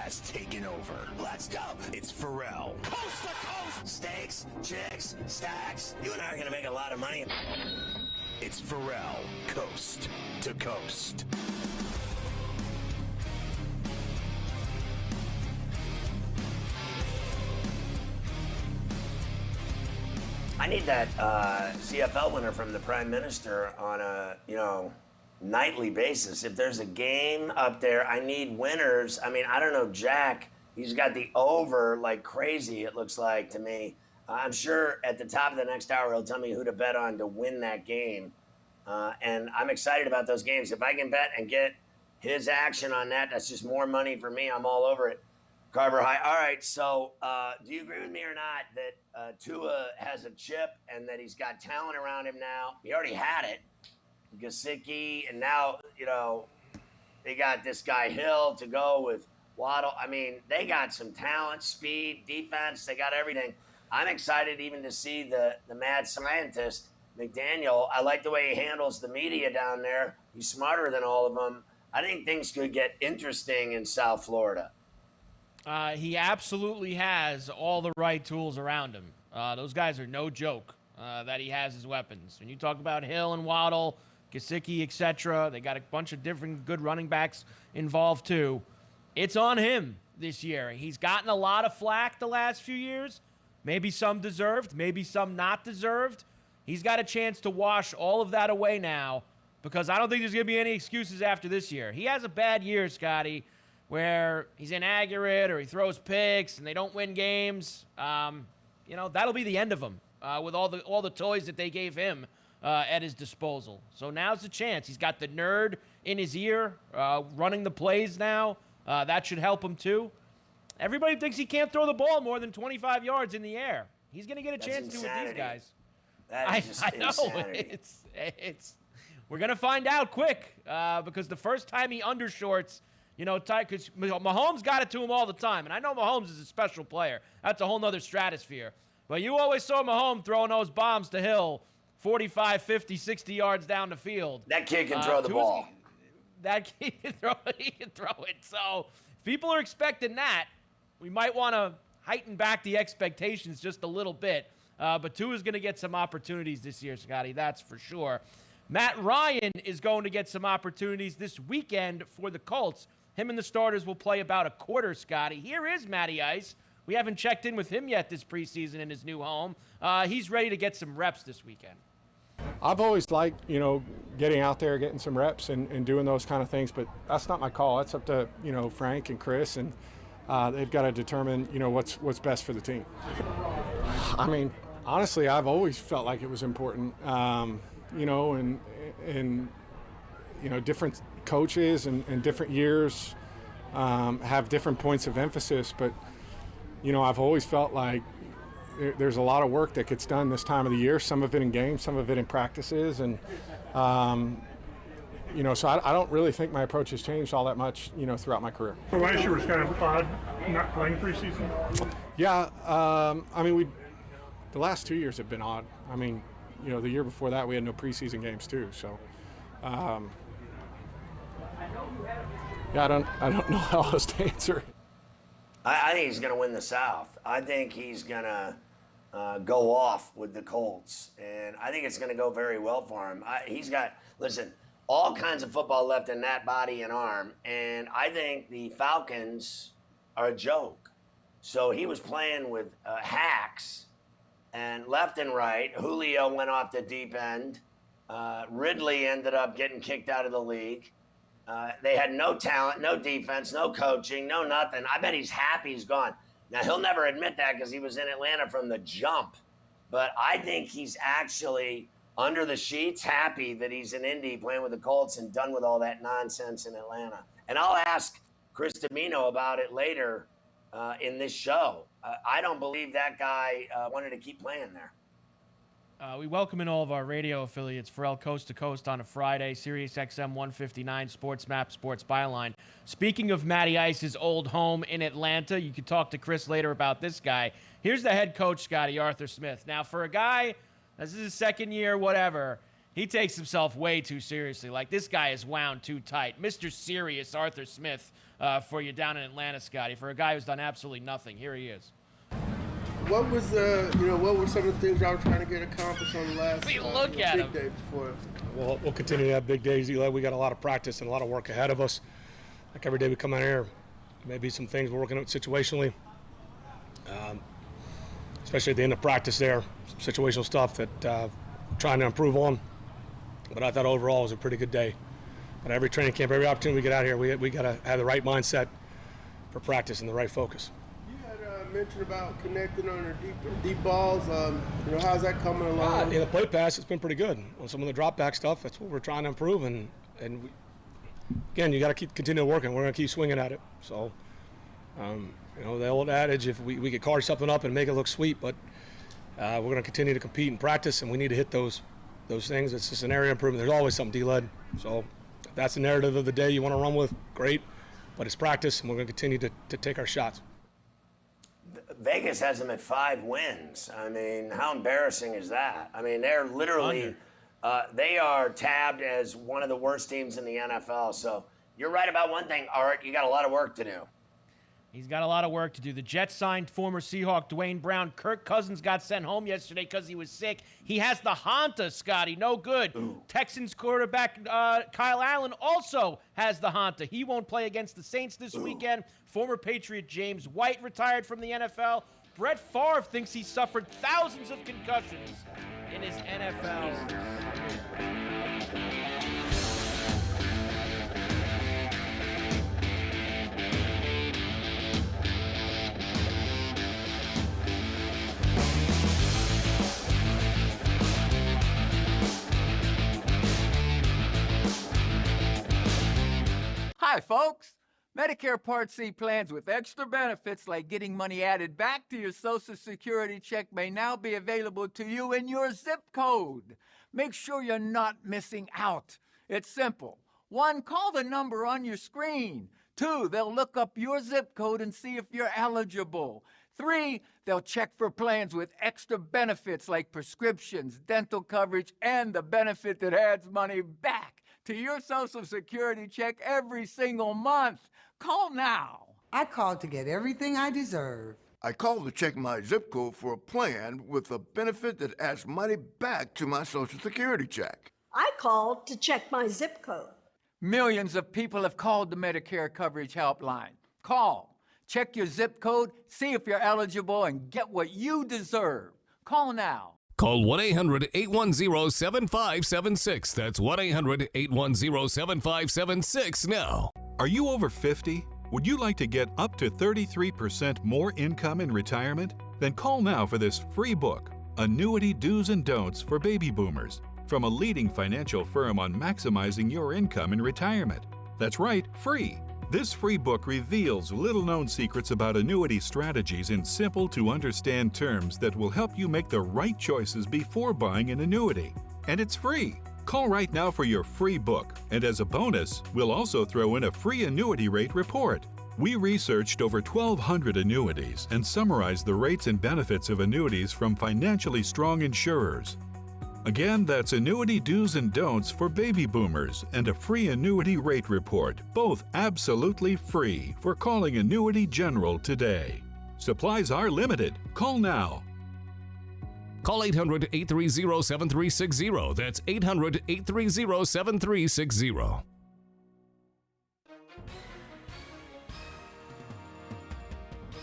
has taken over. Let's go. It's Ferrall. Coast to coast. Steaks, chicks, stacks. You and I are going to make a lot of money. It's Ferrall, coast to coast. I need that CFL winner from the Prime Minister on a, nightly basis. If there's a game up there, I need winners. I mean, I don't know, Jack, he's got the over like crazy, it looks like to me. I'm sure at the top of the next hour, he'll tell me who to bet on to win that game. And I'm excited about those games. If I can bet and get his action on that, that's just more money for me. I'm all over it. Carver High. All right, so do you agree with me or not that Tua has a chip and that he's got talent around him now? He already had it. Gesicki, and now, they got this guy Hill to go with Waddle. I mean, they got some talent, speed, defense. They got everything. I'm excited even to see the mad scientist, McDaniel. I like the way he handles the media down there. He's smarter than all of them. I think things could get interesting in South Florida. He absolutely has all the right tools around him. Those guys are no joke that he has as weapons. When you talk about Hill and Waddle, Gesicki, etc., they got a bunch of different good running backs involved too. It's on him this year. He's gotten a lot of flack the last few years. Maybe some deserved, maybe some not deserved. He's got a chance to wash all of that away now because I don't think there's going to be any excuses after this year. He has a bad year, Scotty, where he's inaccurate or he throws picks and they don't win games. That'll be the end of him with all the toys that they gave him at his disposal. So now's the chance. He's got the nerd in his ear running the plays now. That should help him too. Everybody thinks he can't throw the ball more than 25 yards in the air. He's going to get a chance to with these guys. That is just insanity. It's we're going to find out quick because the first time he undershorts, because Mahomes got it to him all the time. And I know Mahomes is a special player. That's a whole nother stratosphere. But you always saw Mahomes throwing those bombs to Hill 45, 50, 60 yards down the field. That kid can throw the ball. That kid can throw it. He can throw it. So if people are expecting that, we might want to heighten back the expectations just a little bit. But Tua's going to get some opportunities this year, Scotty. That's for sure. Matt Ryan is going to get some opportunities this weekend for the Colts. Him and the starters will play about a quarter, Scotty. Here is Matty Ice. We haven't checked in with him yet this preseason in his new home. He's ready to get some reps this weekend. I've always liked, getting out there, getting some reps and doing those kind of things, but that's not my call. That's up to, Frank and Chris, and they've got to determine, what's best for the team. I mean, honestly, I've always felt like it was important, and different coaches and different years have different points of emphasis, but, I've always felt like there's a lot of work that gets done this time of the year, some of it in games, some of it in practices, and so I don't really think my approach has changed all that much, throughout my career. So last year was kind of odd, not playing preseason? Yeah, the last 2 years have been odd. I mean, the year before that we had no preseason games too, so I don't know how else to answer it. I think he's going to win the South. I think he's going to go off with the Colts, and I think it's going to go very well for him. He's got, all kinds of football left in that body and arm, and I think the Falcons are a joke. So he was playing with hacks, and left and right, Julio went off the deep end. Ridley ended up getting kicked out of the league. They had no talent, no defense, no coaching, no nothing. I bet he's happy he's gone. Now, he'll never admit that because he was in Atlanta from the jump. But I think he's actually under the sheets happy that he's in Indy playing with the Colts and done with all that nonsense in Atlanta. And I'll ask Chris Domino about it later in this show. I don't believe that guy wanted to keep playing there. We welcome in all of our radio affiliates, Ferrall Coast to Coast on a Friday, Sirius XM 159, Sports Map, Sports Byline. Speaking of Matty Ice's old home in Atlanta, you could talk to Chris later about this guy. Here's the head coach, Scotty, Arthur Smith. Now, for a guy, this is his second year, whatever, he takes himself way too seriously. Like, this guy is wound too tight. Mr. Serious Arthur Smith for you down in Atlanta, Scotty. For a guy who's done absolutely nothing, here he is. What was what were some of the things y'all were trying to get accomplished on the last Look at him. big day before? Well, we'll continue to have big days, Eli. We got a lot of practice and a lot of work ahead of us. Like every day we come out here, maybe some things we're working out situationally, especially at the end of practice there, some situational stuff that we're trying to improve on. But I thought overall it was a pretty good day. But every training camp, every opportunity we get out here, we got to have the right mindset for practice and the right focus. Mentioned about connecting on the deep balls. How's that coming along? The play pass, it's been pretty good. On some of the drop back stuff, that's what we're trying to improve. And again, you got to continue working. We're going to keep swinging at it. So, the old adage, if we could carve something up and make it look sweet, but we're going to continue to compete and practice, and we need to hit those things. It's just an area of improvement. There's always something D-led. So if that's the narrative of the day you want to run with, great. But it's practice, and we're going to continue to take our shots. Vegas has them at 5 wins. I mean, how embarrassing is that? I mean, they're literally, they are tabbed as one of the worst teams in the NFL. So you're right about one thing, Art. You got a lot of work to do. He's got a lot of work to do. The Jets signed former Seahawk Dwayne Brown. Kirk Cousins got sent home yesterday because he was sick. He has the Hanta, Scotty. No good. Ooh. Texans quarterback Kyle Allen also has the Hanta. He won't play against the Saints this weekend. Former Patriot James White retired from the NFL. Brett Favre thinks he suffered thousands of concussions in his NFL career. Hi, folks. Medicare Part C plans with extra benefits like getting money added back to your Social Security check may now be available to you in your zip code. Make sure you're not missing out. It's simple. 1, call the number on your screen. 2, they'll look up your zip code and see if you're eligible. 3, they'll check for plans with extra benefits like prescriptions, dental coverage, and the benefit that adds money back to your Social Security check every single month. Call now. I called to get everything I deserve. I called to check my zip code for a plan with a benefit that adds money back to my Social Security check. I called to check my zip code. Millions of people have called the Medicare Coverage Helpline. Call, check your zip code, see if you're eligible, and get what you deserve. Call now. Call 1-800-810-7576. That's 1-800-810-7576 now. Are you over 50? Would you like to get up to 33% more income in retirement? Then call now for this free book, Annuity Do's and Don'ts for Baby Boomers, from a leading financial firm on maximizing your income in retirement. That's right, free. This free book reveals little-known secrets about annuity strategies in simple-to-understand terms that will help you make the right choices before buying an annuity. And it's free. Call right now for your free book, and as a bonus, we'll also throw in a free annuity rate report. We researched over 1,200 annuities and summarized the rates and benefits of annuities from financially strong insurers. Again, that's Annuity Do's and Don'ts for Baby Boomers and a free annuity rate report, both absolutely free, for calling Annuity General today. Supplies are limited. Call now. Call 800-830-7360. That's 800-830-7360.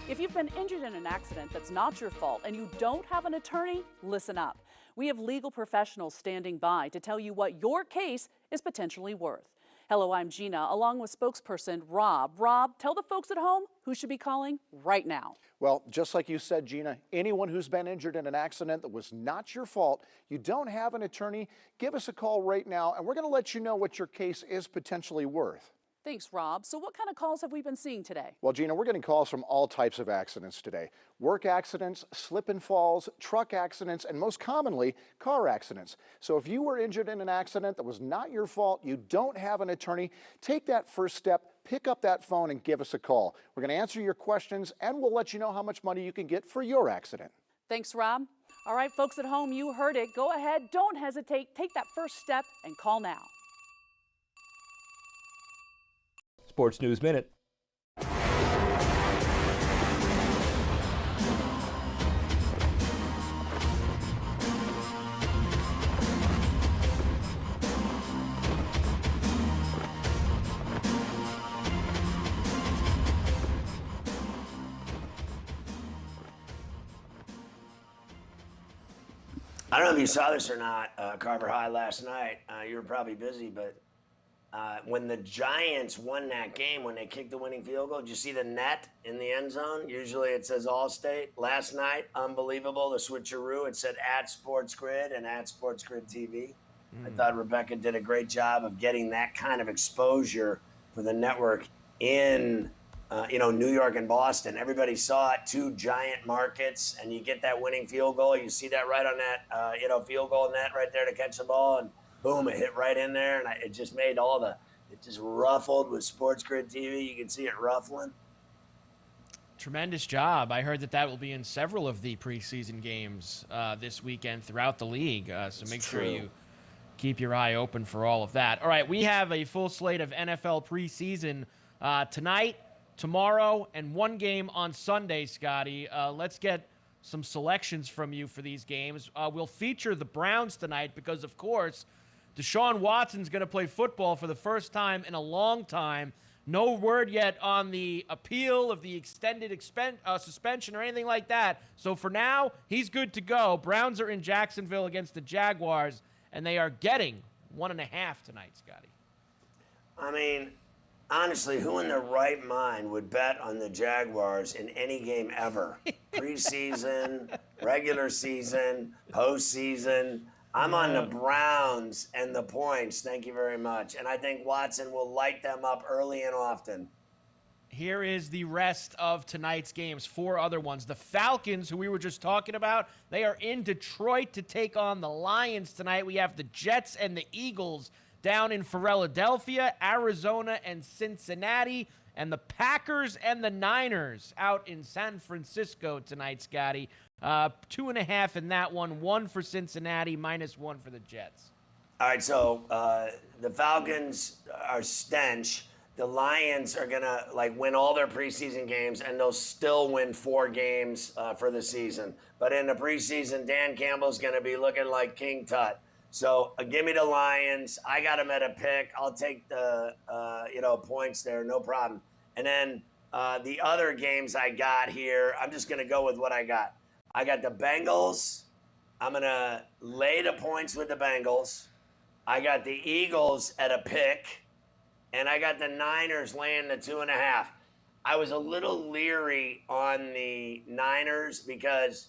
If you've been injured in an accident that's not your fault and you don't have an attorney, listen up. We have legal professionals standing by to tell you what your case is potentially worth. Hello, I'm Gina, along with spokesperson Rob. Rob, tell the folks at home who should be calling right now. Well, just like you said, Gina, anyone who's been injured in an accident that was not your fault, you don't have an attorney, give us a call right now, and we're going to let you know what your case is potentially worth. Thanks, Rob. So what kind of calls have we been seeing today? Well, Gina, we're getting calls from all types of accidents today. Work accidents, slip and falls, truck accidents, and most commonly, car accidents. So if you were injured in an accident that was not your fault, you don't have an attorney, take that first step, pick up that phone and give us a call. We're going to answer your questions, and we'll let you know how much money you can get for your accident. Thanks, Rob. All right, folks at home, you heard it. Go ahead, don't hesitate, take that first step and call now. Sports News Minute. I don't know if you saw this or not, Carver High last night. You were probably busy, but when the Giants won that game, when they kicked the winning field goal, did you see the net in the end zone? Usually it says Allstate. Last night, unbelievable, the switcheroo. It said @SportsGrid and @SportsGrid TV. I thought Rebecca did a great job of getting that kind of exposure for the network in New York and Boston. Everybody saw it, 2 giant markets, and you get that winning field goal. You see that right on that, field goal net right there to catch the ball, and boom, it hit right in there, and it just made it just ruffled with Sports Grid TV. You can see it ruffling. Tremendous job. I heard that will be in several of the preseason games this weekend throughout the league, so make sure you keep your eye open for all of that. All right, we have a full slate of NFL preseason tonight, tomorrow, and one game on Sunday, Scotty. Let's get some selections from you for these games. We'll feature the Browns tonight because, of course, Deshaun Watson's going to play football for the first time in a long time. No word yet on the appeal of the extended suspension or anything like that. So for now, he's good to go. Browns are in Jacksonville against the Jaguars, and they are getting 1.5 tonight, Scotty. I mean, honestly, who in their right mind would bet on the Jaguars in any game ever? Preseason, regular season, postseason. I'm on the Browns and the points. Thank you very much. And I think Watson will light them up early and often. Here is the rest of tonight's games, 4 other ones. The Falcons, who we were just talking about, they are in Detroit to take on the Lions tonight. We have the Jets and the Eagles down in Philadelphia, Arizona, and Cincinnati. And the Packers and the Niners out in San Francisco tonight, Scotty. 2.5 in that one. 1 for Cincinnati, -1 for the Jets. All right, so the Falcons are stench. The Lions are going to win all their preseason games, and they'll still win 4 games for the season. But in the preseason, Dan Campbell's going to be looking like King Tut. So give me the Lions. I got them at a pick. I'll take the points there, no problem. And then the other games I got here, I'm just going to go with what I got. I got the Bengals. I'm going to lay the points with the Bengals. I got the Eagles at a pick. And I got the Niners laying the 2.5. I was a little leery on the Niners because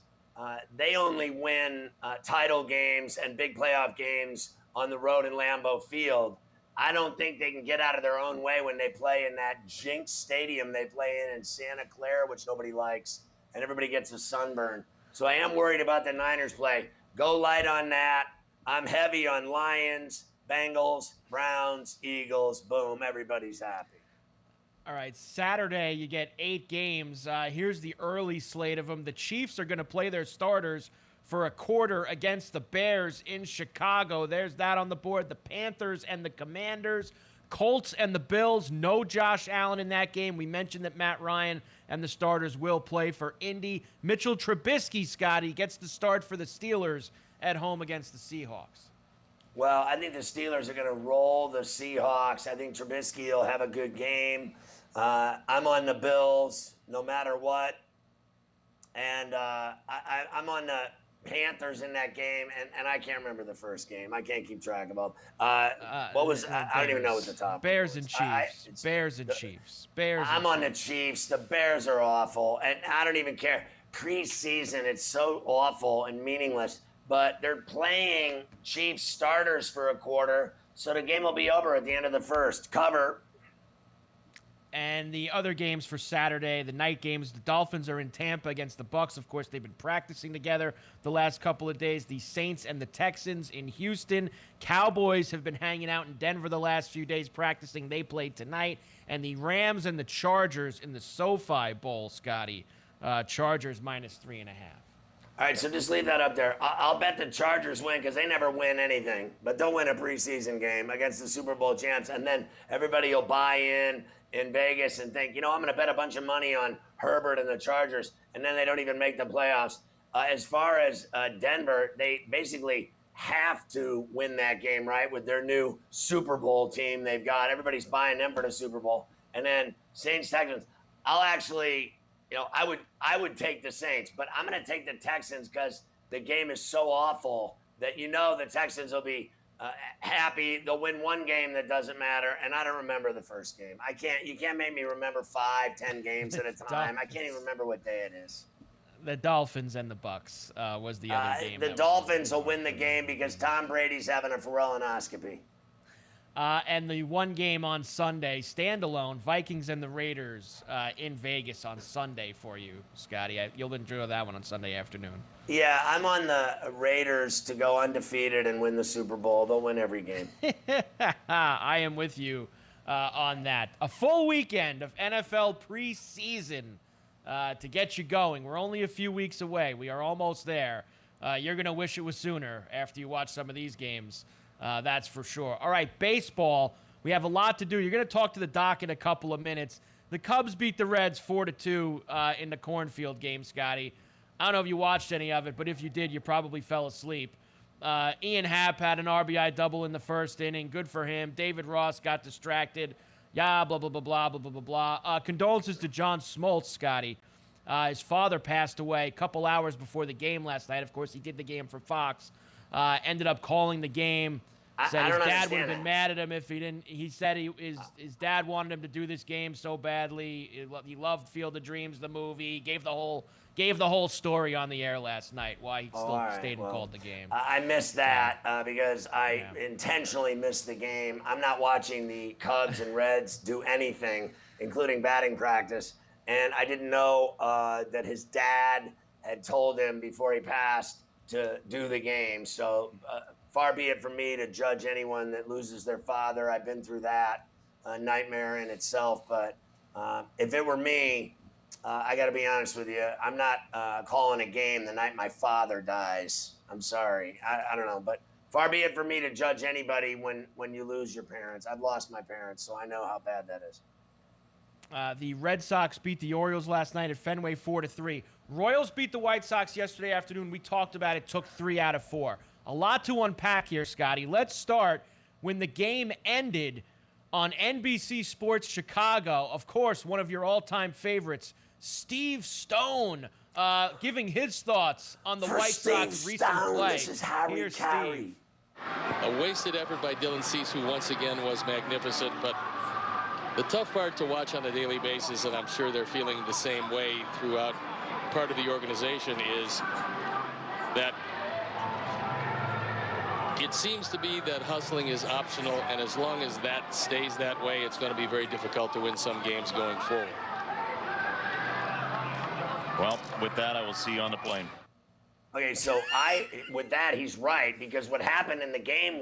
they only win title games and big playoff games on the road in Lambeau Field. I don't think they can get out of their own way when they play in that jinx stadium they play in Santa Clara, which nobody likes, and everybody gets a sunburn. So I am worried about the Niners play. Go light on that. I'm heavy on Lions, Bengals, Browns, Eagles. Boom, everybody's happy. All right, Saturday you get 8 games. Here's the early slate of them. The Chiefs are going to play their starters for a quarter against the Bears in Chicago. There's that on the board. The Panthers and the Commanders. Colts and the Bills. No Josh Allen in that game. We mentioned that Matt Ryan and the starters will play for Indy. Mitchell Trubisky, Scotty, gets the start for the Steelers at home against the Seahawks. Well, I think the Steelers are going to roll the Seahawks. I think Trubisky will have a good game. I'm on the Bills no matter what. And I'm on the Panthers in that game, and I can't remember the first game. I can't keep track of them. What was I don't even know what the top Bears and Chiefs. Bears and Chiefs. Bears. I'm on the Chiefs. The Bears are awful, and I don't even care. Preseason, it's so awful and meaningless. But they're playing Chiefs starters for a quarter, so the game will be over at the end of the first. Cover. And the other games for Saturday, the night games, the Dolphins are in Tampa against the Bucs. Of course, they've been practicing together the last couple of days. The Saints and the Texans in Houston. Cowboys have been hanging out in Denver the last few days practicing. They played tonight. And the Rams and the Chargers in the SoFi Bowl, Scotty. Chargers -3.5. All right, so just leave that up there. I'll bet the Chargers win because they never win anything, but they'll win a preseason game against the Super Bowl champs, and then everybody will buy in Vegas and think, I'm going to bet a bunch of money on Herbert and the Chargers, and then they don't even make the playoffs. As far as Denver, they basically have to win that game, right, with their new Super Bowl team they've got. Everybody's buying them for the Super Bowl. And then Saints, Texans, I'll actually – I would take the Saints, but I'm going to take the Texans because the game is so awful that the Texans will be happy. They'll win one game that doesn't matter, and I don't remember the first game. You can't make me remember 5-10 games at a time. I can't even remember what day it is. The Dolphins and the Bucks was the other game. The Dolphins will win the game because Tom Brady's having a Ferrall-onoscopy. And the one game on Sunday, standalone, Vikings and the Raiders in Vegas on Sunday for you, Scotty. You'll enjoy that one on Sunday afternoon. Yeah, I'm on the Raiders to go undefeated and win the Super Bowl. They'll win every game. I am with you on that. A full weekend of NFL preseason to get you going. We're only a few weeks away. We are almost there. You're going to wish it was sooner after you watch some of these games. That's for sure. All right, baseball. We have a lot to do. You're going to talk to the doc in a couple of minutes. The Cubs beat the Reds 4-2 in the Cornfield game, Scotty. I don't know if you watched any of it, but if you did, you probably fell asleep. Ian Happ had an RBI double in the first inning. Good for him. David Ross got distracted. Yeah, blah, blah, blah, blah, blah, blah, blah, blah. Condolences to John Smoltz, Scotty. His father passed away a couple hours before the game last night. Of course, he did the game for Fox. Ended up calling the game. Said his dad would have been mad at him if he didn't. He said his dad wanted him to do this game so badly. He loved Field of Dreams, the movie. Gave the whole story on the air last night why he still stayed and called the game. I missed that because I intentionally missed the game. I'm not watching the Cubs and Reds do anything, including batting practice. And I didn't know that his dad had told him before he passed to do the game. So far be it from me to judge anyone that loses their father. I've been through that nightmare in itself. But if it were me, I got to be honest with you, I'm not calling a game the night my father dies. I'm sorry. I don't know. But far be it for me to judge anybody when you lose your parents. I've lost my parents, so I know how bad that is. The Red Sox beat the Orioles last night at Fenway 4-3. Royals beat the White Sox yesterday afternoon. We talked about it. Took 3 out of 4. A lot to unpack here, Scotty. Let's start when the game ended on NBC Sports Chicago. Of course, one of your all-time favorites, Steve Stone, giving his thoughts on the White Sox recent play. This is Harry Carey. A wasted effort by Dylan Cease, who once again was magnificent, but the tough part to watch on a daily basis, and I'm sure they're feeling the same way throughout part of the organization, is that it seems to be that hustling is optional, and as long as that stays that way, it's going to be very difficult to win some games going forward. Well, with that, I will see you on the plane. Okay, so with that, he's right, because what happened in the game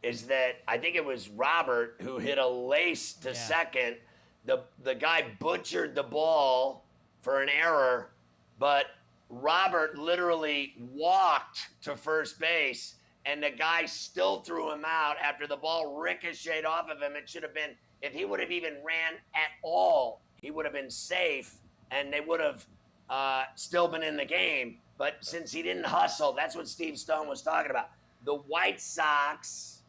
is that I think it was Robert who hit a lace to second. The guy butchered the ball for an error, but Robert literally walked to first base, and the guy still threw him out after the ball ricocheted off of him. It should have been, if he would have even ran at all, he would have been safe, and they would have still been in the game. But since he didn't hustle, that's what Steve Stone was talking about. The White Sox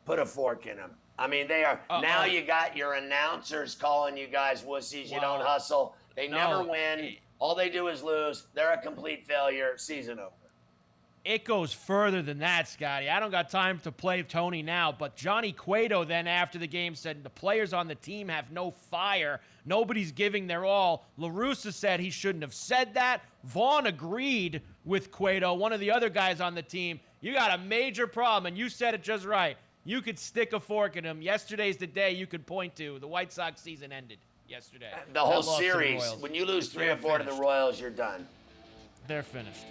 put a fork in him. I mean, they are now. You got your announcers calling you guys wussies. You don't hustle. They never win. All they do is lose. They're a complete failure. Season over. It goes further than that, Scotty. I don't got time to play Tony now, but Johnny Cueto then after the game said the players on the team have no fire. Nobody's giving their all. La Russa said he shouldn't have said that. Vaughn agreed with Cueto, one of the other guys on the team. You got a major problem, and you said it just right. You could stick a fork in him. Yesterday's the day you could point to. The White Sox season ended yesterday. The whole series, when you lose 3 or 4 to the Royals, you're done. They're finished.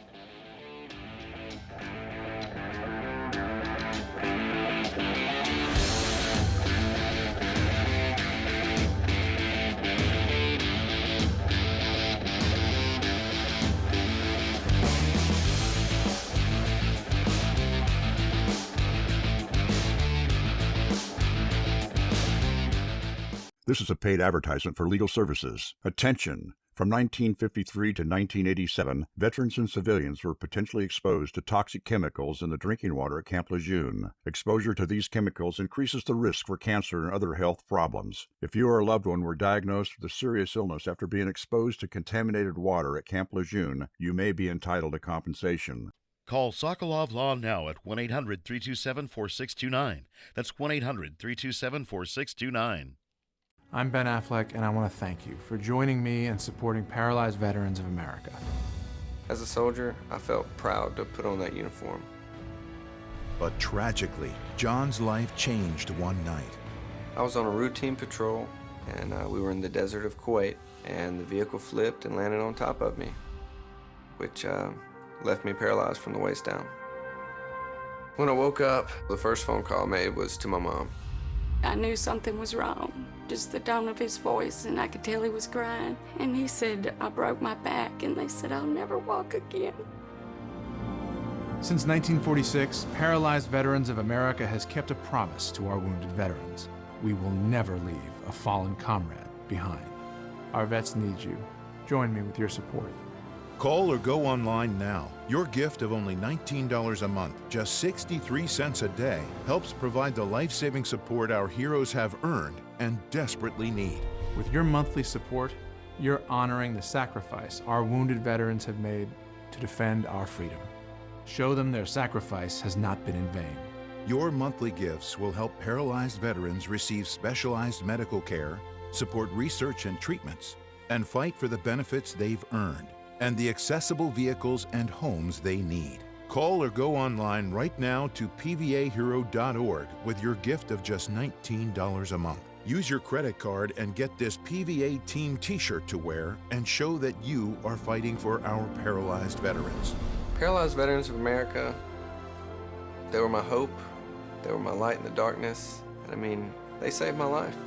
This is a paid advertisement for legal services. Attention! From 1953 to 1987, veterans and civilians were potentially exposed to toxic chemicals in the drinking water at Camp Lejeune. Exposure to these chemicals increases the risk for cancer and other health problems. If you or a loved one were diagnosed with a serious illness after being exposed to contaminated water at Camp Lejeune, you may be entitled to compensation. Call Sokolov Law now at 1-800-327-4629. That's 1-800-327-4629. I'm Ben Affleck, and I want to thank you for joining me and supporting Paralyzed Veterans of America. As a soldier, I felt proud to put on that uniform. But tragically, John's life changed one night. I was on a routine patrol, and we were in the desert of Kuwait, and the vehicle flipped and landed on top of me, which left me paralyzed from the waist down. When I woke up, the first phone call I made was to my mom. I knew something was wrong, just the tone of his voice, and I could tell he was crying. And he said, I broke my back, and they said I'll never walk again. Since 1946, Paralyzed Veterans of America has kept a promise to our wounded veterans. We will never leave a fallen comrade behind. Our vets need you. Join me with your support. Call or go online now. Your gift of only $19 a month, just 63 cents a day, helps provide the life-saving support our heroes have earned and desperately need. With your monthly support, you're honoring the sacrifice our wounded veterans have made to defend our freedom. Show them their sacrifice has not been in vain. Your monthly gifts will help paralyzed veterans receive specialized medical care, support research and treatments, and fight for the benefits they've earned and the accessible vehicles and homes they need. Call or go online right now to pvahero.org with your gift of just $19 a month. Use your credit card and get this PVA Team t-shirt to wear and show that you are fighting for our paralyzed veterans. Paralyzed Veterans of America, they were my hope, they were my light in the darkness, and I mean, they saved my life.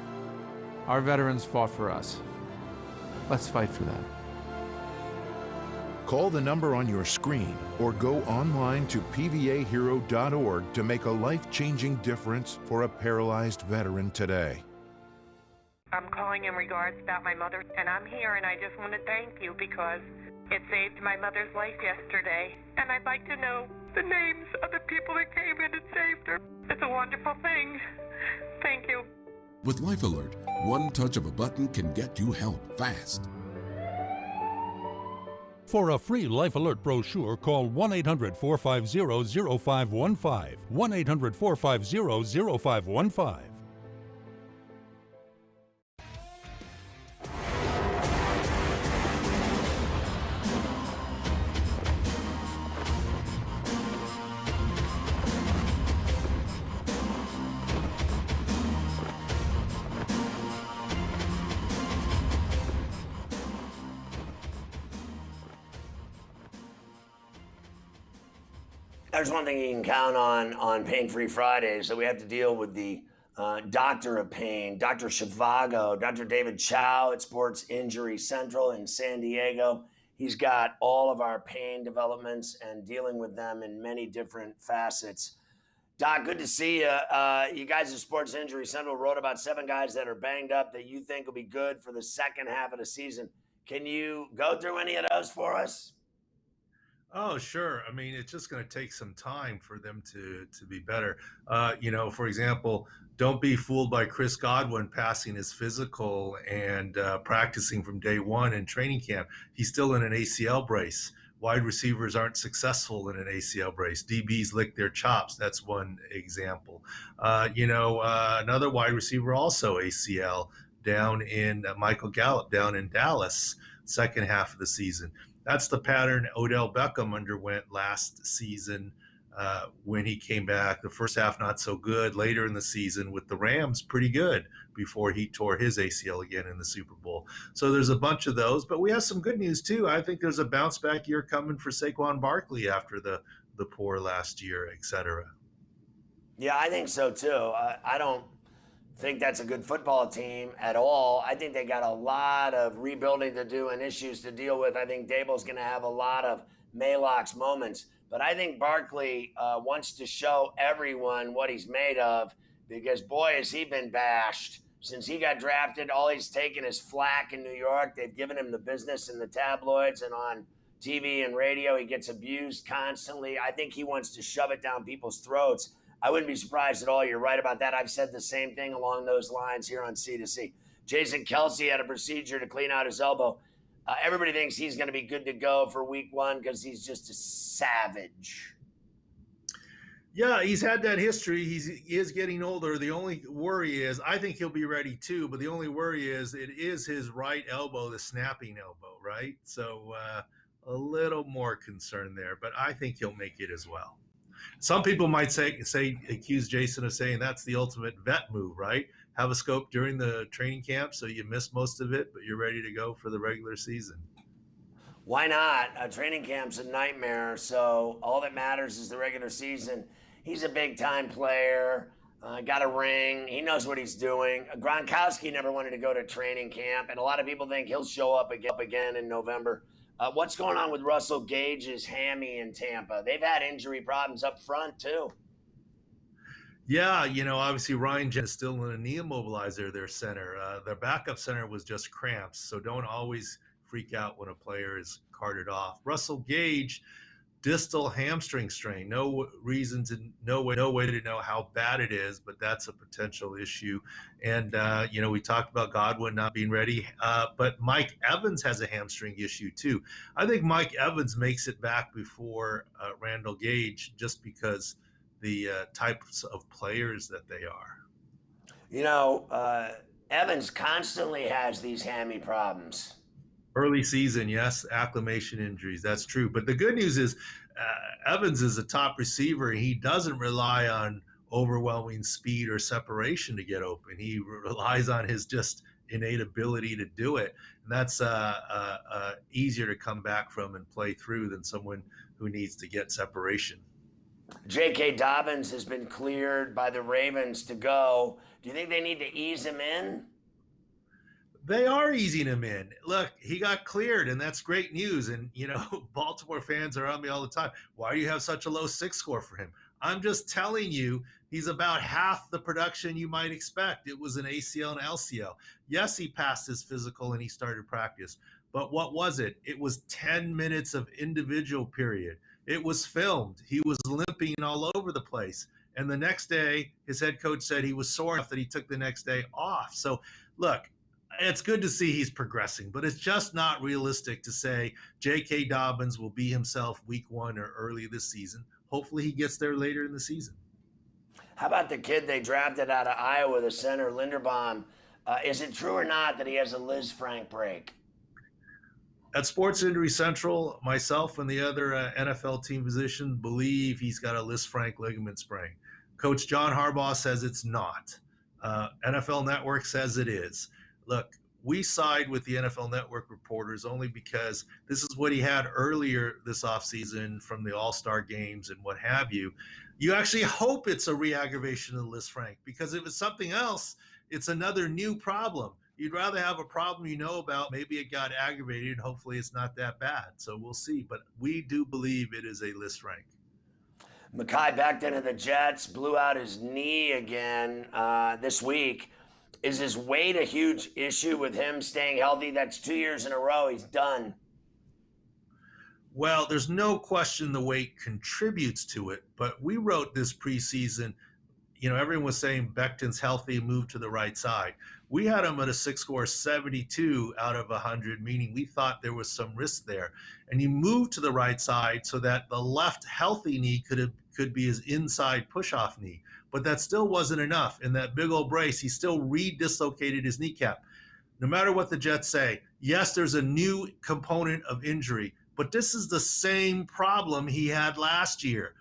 Our veterans fought for us. Let's fight for them. Call the number on your screen or go online to pvahero.org to make a life-changing difference for a paralyzed veteran today. I'm calling in regards about my mother, and I'm here, and I just want to thank you because it saved my mother's life yesterday. And I'd like to know the names of the people that came in and saved her. It's a wonderful thing. Thank you. With Life Alert, one touch of a button can get you help fast. For a free Life Alert brochure, call 1-800-450-0515. 1-800-450-0515. There's one thing you can count on Pain-Free Fridays, that we have to deal with the doctor of pain, Dr. Zhivago, Dr. David Chow at Sports Injury Central in San Diego. He's got all of our pain developments and dealing with them in many different facets. Doc, good to see you. You guys at Sports Injury Central wrote about 7 guys that are banged up that you think will be good for the second half of the season. Can you go through any of those for us? Oh, sure. I mean, it's just going to take some time for them to be better. For example, don't be fooled by Chris Godwin passing his physical and practicing from day one in training camp. He's still in an ACL brace. Wide receivers aren't successful in an ACL brace. DBs lick their chops. That's one example. Another wide receiver also ACL down in Michael Gallup down in Dallas, second half of the season. That's the pattern Odell Beckham underwent last season when he came back. The first half not so good. Later in the season with the Rams, pretty good before he tore his ACL again in the Super Bowl. So there's a bunch of those. But we have some good news, too. I think there's a bounce-back year coming for Saquon Barkley after the poor last year, et cetera. Yeah, I think so, too. I don't think that's a good football team at all. I think they got a lot of rebuilding to do and issues to deal with. I think Dable's going to have a lot of Maalox moments. But I think Barkley wants to show everyone what he's made of because, boy, has he been bashed Since he got drafted, all he's taken is flack in New York. They've given him the business in the tabloids and on TV and radio. He gets abused constantly. I think he wants to shove it down people's throats. I wouldn't be surprised at all. You're right about that. I've said the same thing along those lines here on C2C. Jason Kelce had a procedure to clean out his elbow. Everybody thinks he's going to be good to go for week 1 because he's just a savage. Yeah, he's had that history. He is getting older. The only worry is, I think he'll be ready too, but the only worry is it is his right elbow, the snapping elbow, right? So a little more concern there, but I think he'll make it as well. Some people might accuse Jason of saying that's the ultimate vet move, right? Have a scope during the training camp so you miss most of it, but you're ready to go for the regular season. Why not? Training camp's a nightmare, so all that matters is the regular season. He's a big-time player, got a ring. He knows what he's doing. Gronkowski never wanted to go to training camp, and a lot of people think he'll show up again in November. What's going on with Russell Gage's hammy in Tampa? They've had injury problems up front, too. Yeah, obviously Ryan Jensen is still in a knee immobilizer, their center. Their backup center was just cramps, so don't always freak out when a player is carted off. Russell Gage, distal hamstring strain. No way to know how bad it is, but that's a potential issue. And, we talked about Godwin not being ready, but Mike Evans has a hamstring issue too. I think Mike Evans makes it back before Randall Gage just because the types of players that they are. Evans constantly has these hammy problems. Early season, yes, acclimation injuries. That's true. But the good news is Evans is a top receiver. He doesn't rely on overwhelming speed or separation to get open. He relies on his just innate ability to do it. And that's easier to come back from and play through than someone who needs to get separation. J.K. Dobbins has been cleared by the Ravens to go. Do you think they need to ease him in? They are easing him in. Look, he got cleared, and that's great news. And, Baltimore fans are on me all the time. Why do you have such a low 6 score for him? I'm just telling you, he's about half the production you might expect. It was an ACL and LCL. Yes, he passed his physical and he started practice. But what was it? It was 10 minutes of individual period. It was filmed. He was limping all over the place. And the next day, his head coach said he was sore enough that he took the next day off. So, look, it's good to see he's progressing, but it's just not realistic to say J.K. Dobbins will be himself week 1 or early this season. Hopefully he gets there later in the season. How about the kid they drafted out of Iowa, the center, Linderbaum? Is it true or not that he has a Liz Frank break? At Sports Injury Central, myself and the other NFL team physician believe he's got a Liz Frank ligament sprain. Coach John Harbaugh says it's not. NFL Network says it is. Look, we side with the NFL Network reporters only because this is what he had earlier this offseason from the All-Star games and what have you. You actually hope it's a re-aggravation of Liz Frank, because if it's something else, it's another new problem. You'd rather have a problem you know about. Maybe it got aggravated, and hopefully it's not that bad. So we'll see. But we do believe it is a Liz Frank. Mekhi Becton of the Jets blew out his knee again this week. Is his weight a huge issue with him staying healthy? That's 2 years in a row. He's done. Well, there's no question the weight contributes to it, but we wrote this preseason, everyone was saying Becton's healthy, moved to the right side. We had him at a 6 score 72 out of 100, meaning we thought there was some risk there. And he moved to the right side so that the left healthy knee could be his inside push-off knee. But that still wasn't enough. In that big old brace, he still re-dislocated his kneecap. No matter what the Jets say, yes, there's a new component of injury, but this is the same problem he had last year.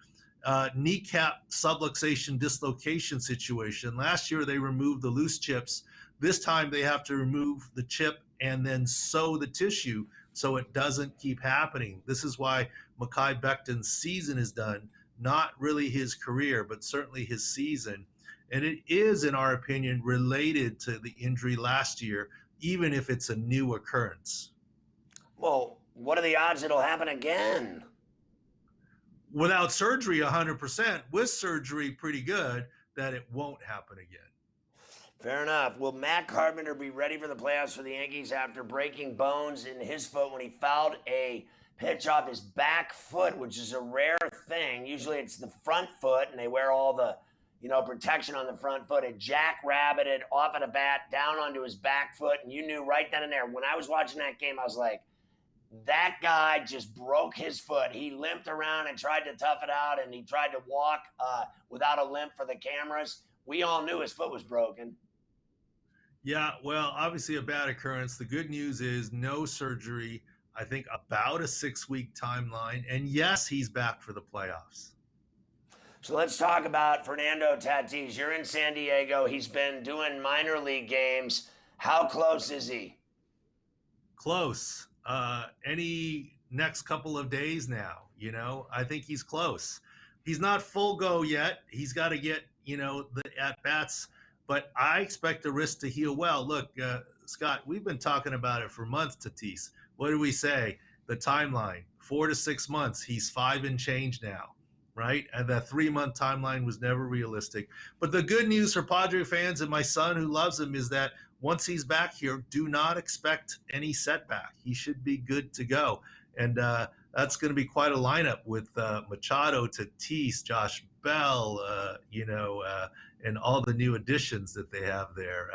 Kneecap subluxation dislocation situation. Last year, they removed the loose chips. This time, they have to remove the chip and then sew the tissue so it doesn't keep happening. This is why Mekhi Becton's season is done. Not really his career, but certainly his season. And it is, in our opinion, related to the injury last year, even if it's a new occurrence. Well, what are the odds it'll happen again? Without surgery, 100%. With surgery, pretty good that it won't happen again. Fair enough. Will Matt Carpenter be ready for the playoffs for the Yankees after breaking bones in his foot when he fouled a pitch off his back foot, which is a rare thing? Usually it's the front foot, and they wear all the, protection on the front foot. It jackrabbited off at a bat down onto his back foot, and you knew right then and there. When I was watching that game, I was like, that guy just broke his foot. He limped around and tried to tough it out, and he tried to walk without a limp for the cameras. We all knew his foot was broken. Yeah, well, obviously a bad occurrence. The good news is no surgery. I think about a 6-week timeline. And yes, he's back for the playoffs. So let's talk about Fernando Tatis. You're in San Diego. He's been doing minor league games. How close is he? Close. Any next couple of days now, I think he's close. He's not full go yet. He's got to get, the at-bats. But I expect the wrist to heal well. Look, Scott, we've been talking about it for months, Tatis. What do we say? The timeline, 4 to 6 months. He's 5 and change now, right? And that 3-month timeline was never realistic. But the good news for Padre fans and my son who loves him is that once he's back here, do not expect any setback. He should be good to go. And that's going to be quite a lineup with Machado, Tatis, Josh Bell, and all the new additions that they have there.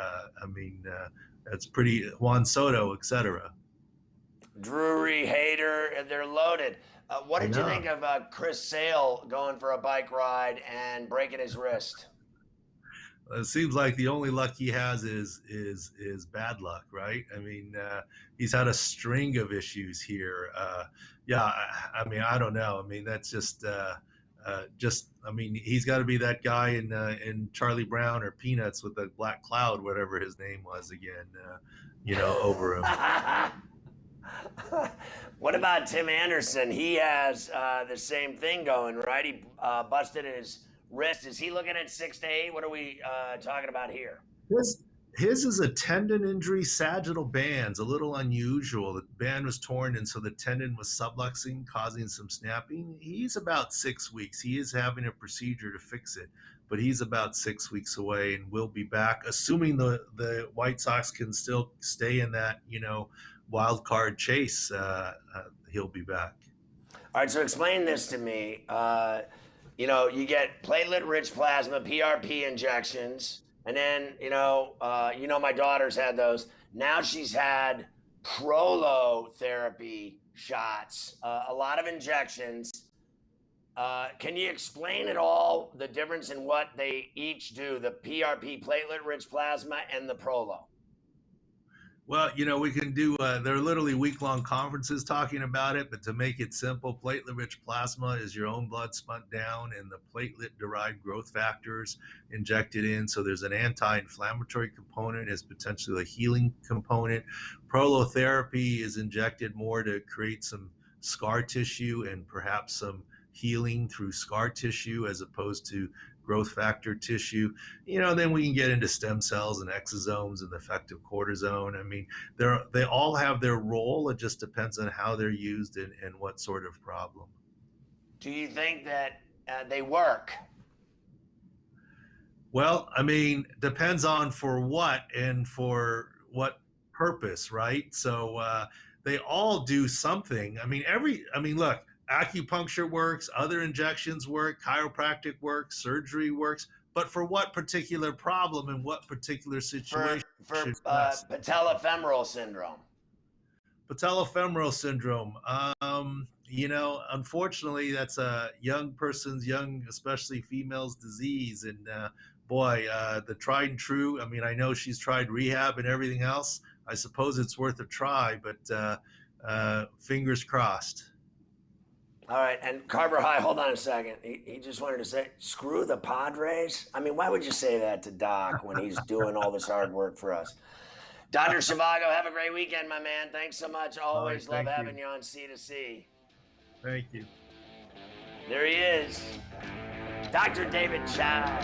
That's pretty, Juan Soto, etc. Drury, Hader, they're loaded. What did you think of Chris Sale going for a bike ride and breaking his wrist? It seems like the only luck he has is bad luck, right? He's had a string of issues here. I don't know. That's just he's got to be that guy in Charlie Brown or Peanuts with the black cloud, whatever his name was again, over him. What about Tim Anderson? He has the same thing going, right? He busted his wrist. Is he looking at 6 to 8? What are we talking about here? His is a tendon injury, sagittal bands, a little unusual. The band was torn, and so the tendon was subluxing, causing some snapping. He's about 6 weeks. He is having a procedure to fix it, but he's about 6 weeks away and will be back, assuming the White Sox can still stay in that, wild card chase. He'll be back. All right, so explain this to me. You get platelet-rich plasma, PRP injections. And then, my daughter's had those. Now she's had prolotherapy shots, a lot of injections. Can you explain at all the difference in what they each do, the PRP, platelet-rich plasma, and the prolo? Well, we can do, there are literally week-long conferences talking about it, but to make it simple, platelet-rich plasma is your own blood spun down and the platelet-derived growth factors injected in. So there's an anti-inflammatory component, is potentially a healing component. Prolotherapy is injected more to create some scar tissue and perhaps some healing through scar tissue as opposed to growth factor tissue. Then we can get into stem cells and exosomes and the effect of cortisone. They all have their role. It just depends on how they're used and what sort of problem. Do you think that they work? Well, depends on for what and for what purpose, right? So they all do something. Look, acupuncture works, other injections work, chiropractic works, surgery works, but for what particular problem and what particular situation? For patellofemoral syndrome. Patellofemoral syndrome. Unfortunately, that's a young, especially female's disease. And the tried and true, I know she's tried rehab and everything else. I suppose it's worth a try, but fingers crossed. All right, and Carver High, hold on a second. He just wanted to say, screw the Padres? Why would you say that to Doc when he's doing all this hard work for us? Dr. Zhivago, have a great weekend, my man. Thanks so much. Always love having you on C2C. Thank you. There he is, Dr. David Chow.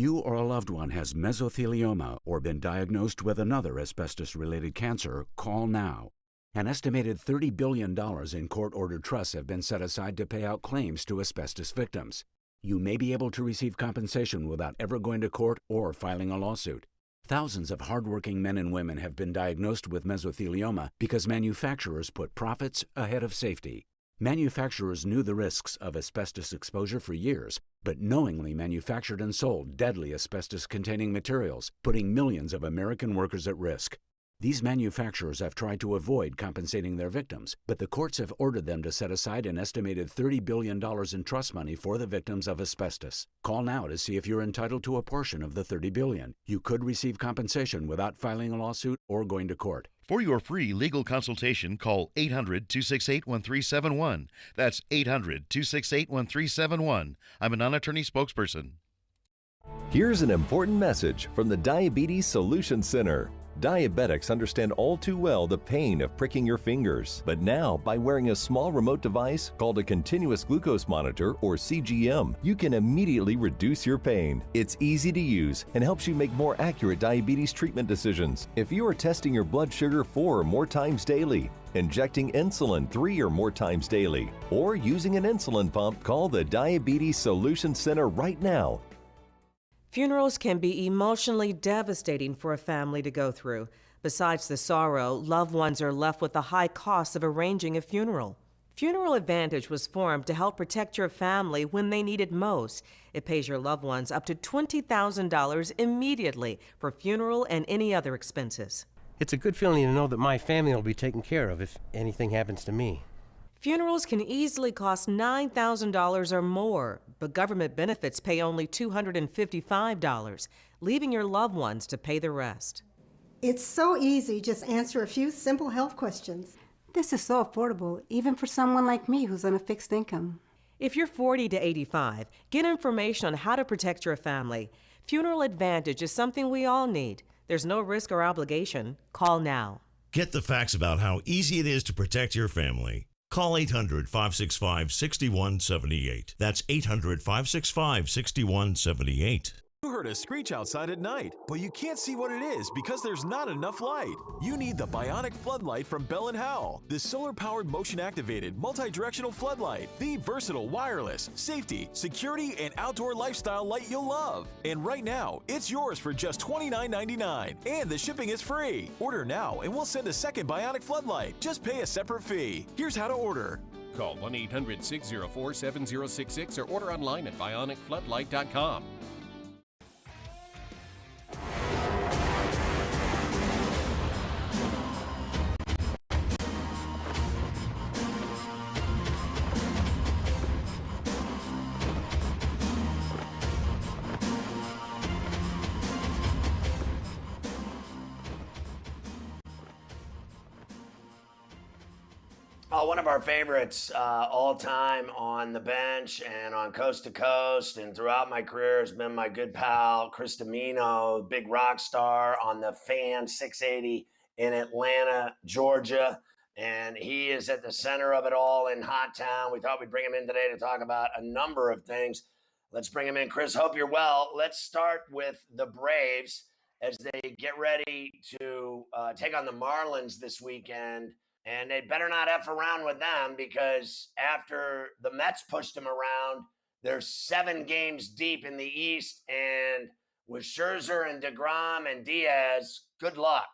you or a loved one has mesothelioma or been diagnosed with another asbestos-related cancer, call now. An estimated $30 billion in court-ordered trusts have been set aside to pay out claims to asbestos victims. You may be able to receive compensation without ever going to court or filing a lawsuit. Thousands of hardworking men and women have been diagnosed with mesothelioma because manufacturers put profits ahead of safety. Manufacturers knew the risks of asbestos exposure for years, but knowingly manufactured and sold deadly asbestos-containing materials, putting millions of American workers at risk. These manufacturers have tried to avoid compensating their victims, but the courts have ordered them to set aside an estimated $30 billion in trust money for the victims of asbestos. Call now to see if you're entitled to a portion of the $30 billion. You could receive compensation without filing a lawsuit or going to court. For your free legal consultation, call 800-268-1371. That's 800-268-1371. I'm a non-attorney spokesperson. Here's an important message from the Diabetes Solution Center. Diabetics understand all too well the pain of pricking your fingers. But now, by wearing a small remote device called a continuous glucose monitor, or CGM, you can immediately reduce your pain. It's easy to use and helps you make more accurate diabetes treatment decisions. If you are testing your blood sugar 4 or more times daily, injecting insulin 3 or more times daily, or using an insulin pump, call the Diabetes Solution Center right now. Funerals can be emotionally devastating for a family to go through. Besides the sorrow, loved ones are left with the high cost of arranging a funeral. Funeral Advantage was formed to help protect your family when they need it most. It pays your loved ones up to $20,000 immediately for funeral and any other expenses. It's a good feeling to know that my family will be taken care of if anything happens to me. Funerals can easily cost $9,000 or more, but government benefits pay only $255, leaving your loved ones to pay the rest. It's so easy. Just answer a few simple health questions. This is so affordable, even for someone like me who's on a fixed income. If you're 40 to 85, get information on how to protect your family. Funeral Advantage is something we all need. There's no risk or obligation. Call now. Get the facts about how easy it is to protect your family. Call 800-565-6178. That's 800-565-6178. You heard a screech outside at night, but you can't see what it is because there's not enough light. You need the Bionic Floodlight from Bell & Howell, the solar-powered, motion-activated, multi-directional floodlight, the versatile wireless, safety, security, and outdoor lifestyle light you'll love. And right now, it's yours for just $29.99, and the shipping is free. Order now, and we'll send a second Bionic Floodlight. Just pay a separate fee. Here's how to order. Call 1-800-604-7066 or order online at bionicfloodlight.com. One of our favorites all time on the bench and on Coast to Coast and throughout my career has been my good pal, Chris Domino, big rock star on the Fan 680 in Atlanta, Georgia. And he is at the center of it all in Hot Town. We thought we'd bring him in today to talk about a number of things. Let's bring him in. Chris, hope you're well. Let's start with the Braves as they get ready to take on the Marlins this weekend. And they better not F around with them because after the Mets pushed them around, they're 7 games deep in the East. And with Scherzer and DeGrom and Diaz, good luck.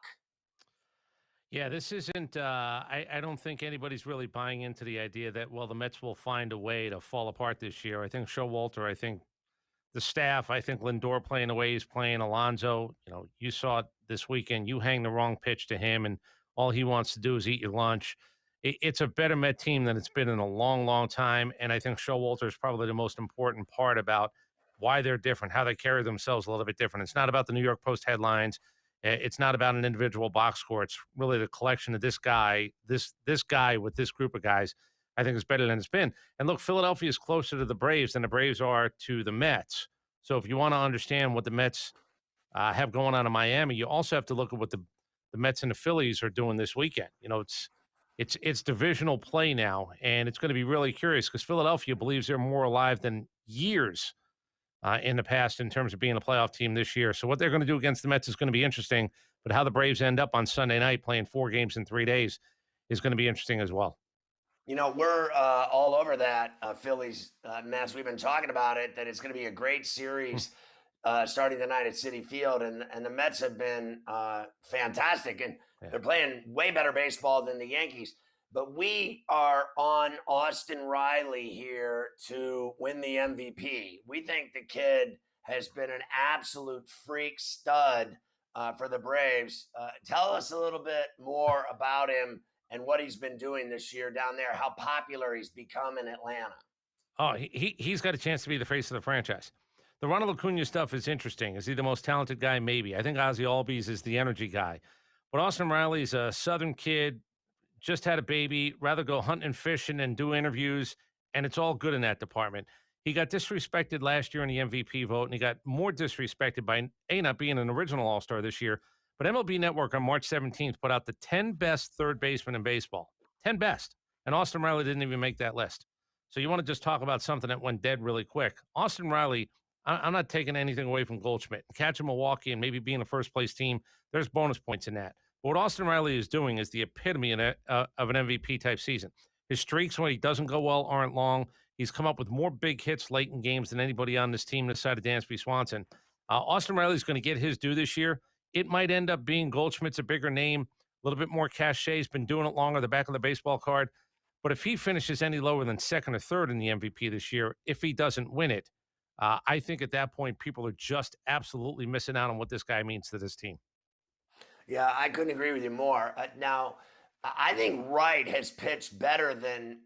Yeah, this isn't I don't think anybody's really buying into the idea that, well, the Mets will find a way to fall apart this year. I think Showalter, I think the staff, I think Lindor playing the way he's playing, Alonso, you saw it this weekend. You hang the wrong pitch to him, and all he wants to do is eat your lunch. It's a better Met team than it's been in a long, long time, and I think Showalter is probably the most important part about why they're different, how they carry themselves a little bit different. It's not about the New York Post headlines. It's not about an individual box score. It's really the collection of this guy, this guy with this group of guys, I think is better than it's been. And look, Philadelphia is closer to the Braves than the Braves are to the Mets. So if you want to understand what the Mets have going on in Miami, you also have to look at what the Mets and the Phillies are doing this weekend. It's divisional play now, and it's going to be really curious because Philadelphia believes they're more alive than years in the past in terms of being a playoff team this year. So what they're going to do against the Mets is going to be interesting, but how the Braves end up on Sunday night playing 4 games in 3 days is going to be interesting as well. You know, we're all over that Phillies mess. We've been talking about it, that it's going to be a great series starting tonight at Citi Field. And the Mets have been fantastic, and they're playing way better baseball than the Yankees. But we are on Austin Riley here to win the MVP. We think the kid has been an absolute freak stud for the Braves. Tell us a little bit more about him and what he's been doing this year down there, how popular he's become in Atlanta. Oh, he's got a chance to be the face of the franchise. The Ronald Acuna stuff is interesting. Is he the most talented guy? Maybe. I think Ozzie Albies is the energy guy. But Austin Riley's a Southern kid, just had a baby, rather go hunting and fishing and do interviews, and it's all good in that department. He got disrespected last year in the MVP vote, and he got more disrespected by not being an original All-Star this year. But MLB Network on March 17th put out the 10 best third basemen in baseball. 10 best. And Austin Riley didn't even make that list. So you want to just talk about something that went dead really quick. Austin Riley, I'm not taking anything away from Goldschmidt. Catching Milwaukee and maybe being a first-place team, there's bonus points in that. But what Austin Riley is doing is the epitome of an MVP-type season. His streaks, when he doesn't go well, aren't long. He's come up with more big hits late in games than anybody on this team this side of Dansby Swanson. Austin Riley's going to get his due this year. It might end up being Goldschmidt's a bigger name, a little bit more cachet. He's been doing it longer, the back of the baseball card. But if he finishes any lower than second or third in the MVP this year, if he doesn't win it, I think at that point people are just absolutely missing out on what this guy means to this team. Yeah, I couldn't agree with you more. Now, I think Wright has pitched better than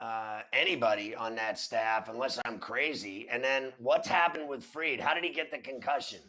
anybody on that staff, unless I'm crazy. And then what's happened with Fried? How did he get the concussion?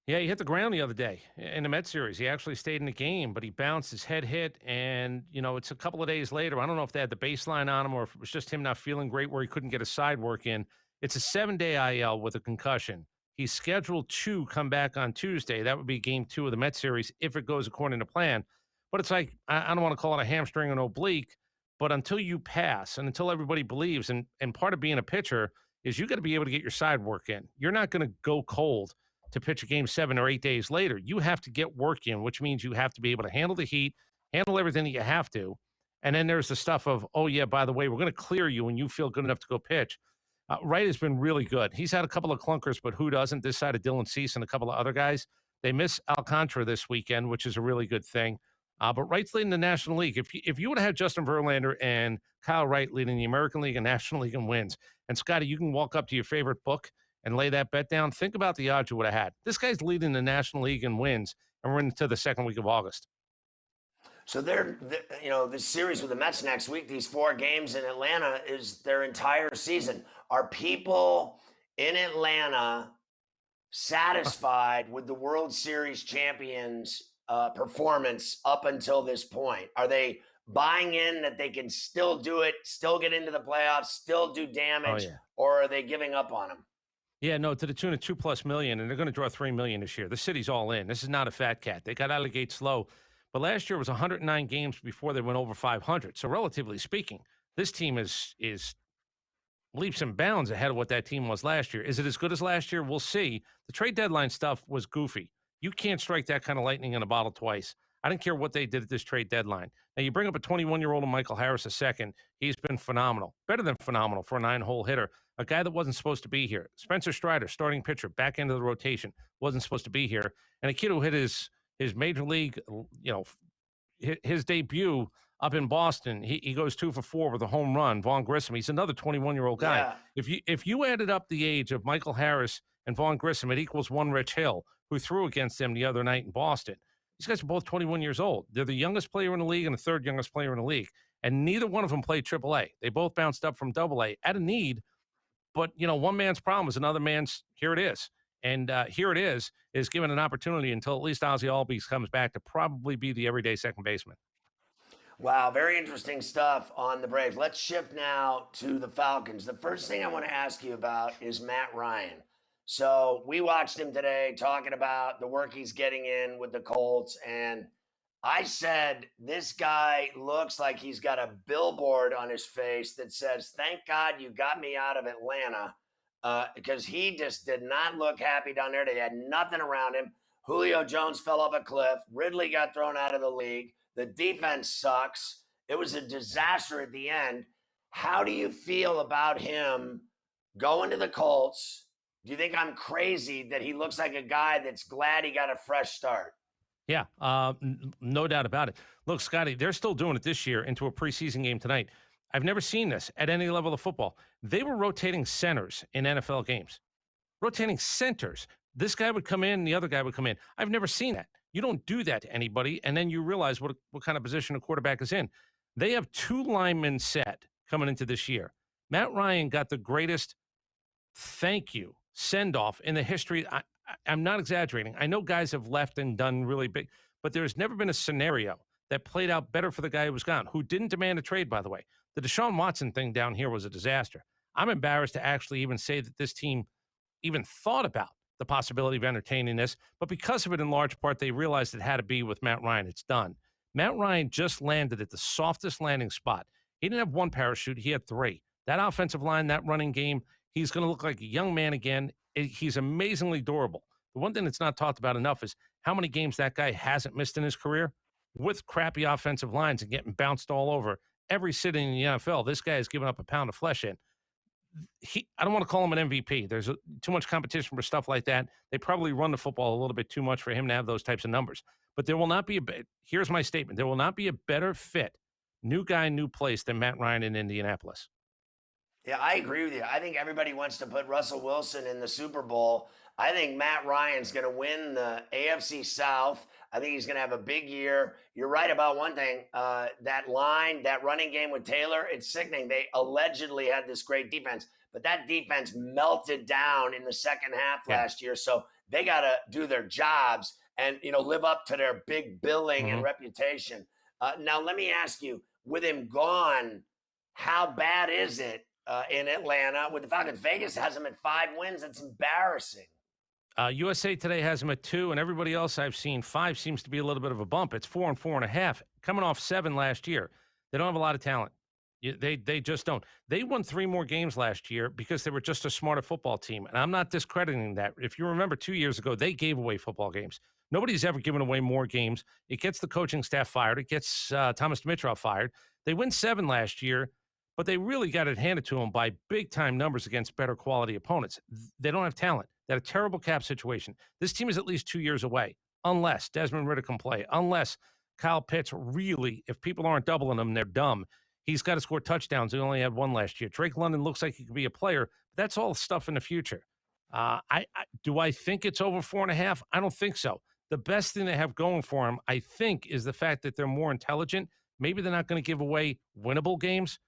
Yeah, he hit the ground the other day in the Mets series. He actually stayed in the game, but he bounced, his head hit, and, it's a couple of days later. I don't know if they had the baseline on him or if it was just him not feeling great where he couldn't get his side work in. It's a 7-day IL with a concussion. He's scheduled to come back on Tuesday. That would be game 2 of the Mets series if it goes according to plan. But it's like, I don't want to call it a hamstring or an oblique, but until you pass and until everybody believes, and part of being a pitcher is you got to be able to get your side work in. You're not going to go cold to pitch a game 7 or 8 days later. You have to get work in, which means you have to be able to handle the heat, handle everything that you have to. And then there's the stuff of, oh, yeah, by the way, we're going to clear you when you feel good enough to go pitch. Wright has been really good. He's had a couple of clunkers, but who doesn't? This side of Dylan Cease and a couple of other guys. They miss Alcantara this weekend, which is a really good thing. But Wright's leading the National League. If you would have had Justin Verlander and Kyle Wright leading the American League and National League in wins, and Scotty, you can walk up to your favorite book and lay that bet down. Think about the odds you would have had. This guy's leading the National League in wins, and we're into the second week of August. So this series with the Mets next week, these 4 games in Atlanta is their entire season. Are people in Atlanta satisfied with the World Series champions' performance up until this point? Are they buying in that they can still do it, still get into the playoffs, still do damage, or are they giving up on them? Yeah, no, to the tune of $2+ million, and they're going to draw $3 million this year. The city's all in. This is not a fat cat. They got out of the gate slow, but last year was 109 games before they went over 500. So relatively speaking, this team is leaps and bounds ahead of what that team was last year. Is it as good as last year? We'll see. The trade deadline stuff was goofy. You can't strike that kind of lightning in a bottle twice. I don't care what they did at this trade deadline. Now, you bring up a 21-year-old Michael Harris a second. He's been phenomenal, better than phenomenal for a 9-hole hitter, a guy that wasn't supposed to be here. Spencer Strider, starting pitcher, back into the rotation, wasn't supposed to be here. And a kid who hit his major league, his debut up in Boston, he goes 2 for 4 with a home run. Vaughn Grissom, he's another 21-year-old guy. Yeah. If you added up the age of Michael Harris and Vaughn Grissom, it equals one Rich Hill, who threw against them the other night in Boston. These guys are both 21 years old. They're the youngest player in the league and the third youngest player in the league. And neither one of them played AAA. They both bounced up from AA at a need. But, one man's problem is another man's, here it is. And here it is given an opportunity until at least Ozzie Albies comes back to probably be the everyday second baseman. Wow, very interesting stuff on the Braves. Let's shift now to the Falcons. The first thing I want to ask you about is Matt Ryan. So we watched him today talking about the work he's getting in with the Colts. And I said, this guy looks like he's got a billboard on his face that says, "Thank God you got me out of Atlanta." because he just did not look happy down there. They had nothing around him. Julio Jones fell off a cliff. Ridley got thrown out of the league. The defense sucks. It was a disaster at the end. How do you feel about him going to the Colts? Do you think I'm crazy that he looks like a guy that's glad he got a fresh start? Yeah, no doubt about it. Look, Scotty, they're still doing it this year into a preseason game tonight. I've never seen this at any level of football. They were rotating centers in NFL games. Rotating centers. This guy would come in, the other guy would come in. I've never seen that. You don't do that to anybody, and then you realize what kind of position a quarterback is in. They have 2 linemen set coming into this year. Matt Ryan got the greatest thank you send-off in the history. I'm not exaggerating. I know guys have left and done really big, but there's never been a scenario that played out better for the guy who was gone, who didn't demand a trade, by the way. The Deshaun Watson thing down here was a disaster. I'm embarrassed to actually even say that this team even thought about the possibility of entertaining this, but because of it, in large part, they realized it had to be with Matt Ryan. It's done. Matt Ryan just landed at the softest landing spot. He didn't have 1 parachute. He had 3. That offensive line, that running game, he's going to look like a young man again. He's amazingly durable. The one thing that's not talked about enough is how many games that guy hasn't missed in his career with crappy offensive lines and getting bounced all over. Every sitting in the NFL, this guy has given up a pound of flesh in. I don't want to call him an MVP. There's too much competition for stuff like that. They probably run the football a little bit too much for him to have those types of numbers. But there will not be here's my statement. There will not be a better fit, new guy, new place than Matt Ryan in Indianapolis. Yeah, I agree with you. I think everybody wants to put Russell Wilson in the Super Bowl. I think Matt Ryan's going to win the AFC South. I think he's going to have a big year. You're right about one thing. That line, that running game with Taylor, it's sickening. They allegedly had this great defense, but that defense melted down in the second half last year. So they got to do their jobs and, live up to their big billing and reputation. Now, let me ask you, with him gone, how bad is it in Atlanta with the Falcons? Vegas has him at 5 wins. It's embarrassing. USA Today has him at 2, and everybody else I've seen, 5 seems to be a little bit of a bump. It's 4 and 4.5, coming off 7 last year. They don't have a lot of talent. They just don't. They won 3 more games last year because they were just a smarter football team, and I'm not discrediting that. If you remember 2 years ago, they gave away football games. Nobody's ever given away more games. It gets the coaching staff fired. It gets Thomas Dimitroff fired. They win 7 last year, but they really got it handed to them by big-time numbers against better quality opponents. They don't have talent. They had a terrible cap situation. This team is at least 2 years away, unless Desmond Ridder can play, unless Kyle Pitts really, if people aren't doubling him, they're dumb. He's got to score touchdowns. He only had 1 last year. Drake London looks like he could be a player, but that's all stuff in the future. Do I think it's over 4.5? I don't think so. The best thing they have going for them, I think, is the fact that they're more intelligent. Maybe they're not going to give away winnable games.